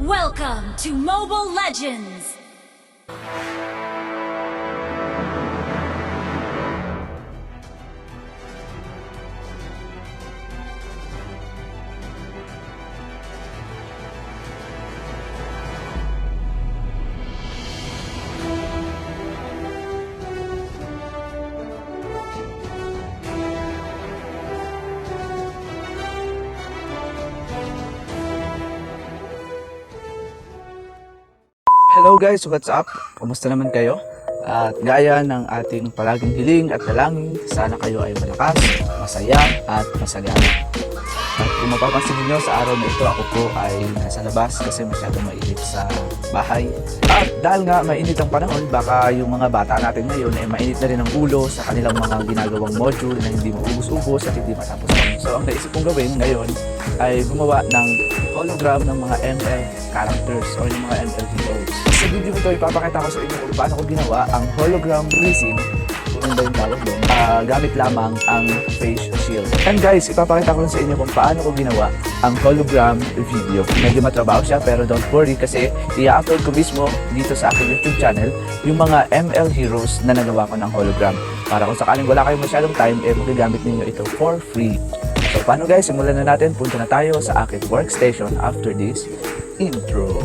Welcome to Mobile Legends! Hello guys, what's up? Kumusta naman kayo? At gaya ng ating palaging hiling at dalangin, sana kayo ay malakas, masaya at masagana. At kung mapapansin niyo sa araw na ito, ako po ay nasa labas kasi masyadong mainit sa bahay. At dahil nga mainit ang panahon, baka yung mga bata natin ngayon ay mainit na rin ang ulo sa kanilang mga ginagawang module na hindi maubos-ubos at hindi matapos. So ang naisip kong gawin ngayon ay gumawa ng hologram ng mga ML characters or yung mga ML heroes. Sa video ito, ipapakita ko sa inyo kung paano ko ginawa ang Hologram Prism, kung ba yung tawag doon, gamit lamang ang face shield. And guys, ipapakita ko rin sa inyo kung paano ko ginawa ang hologram video. Medyo matrabaho siya pero don't worry kasi i-upload ko mismo dito sa aking YouTube channel yung mga ML heroes na nagawa ko ng hologram. Para kung sakaling wala kayong masyadong time, magagamit ninyo ito for free. So paano guys, simulan na natin. Punta na tayo sa aking workstation after this intro.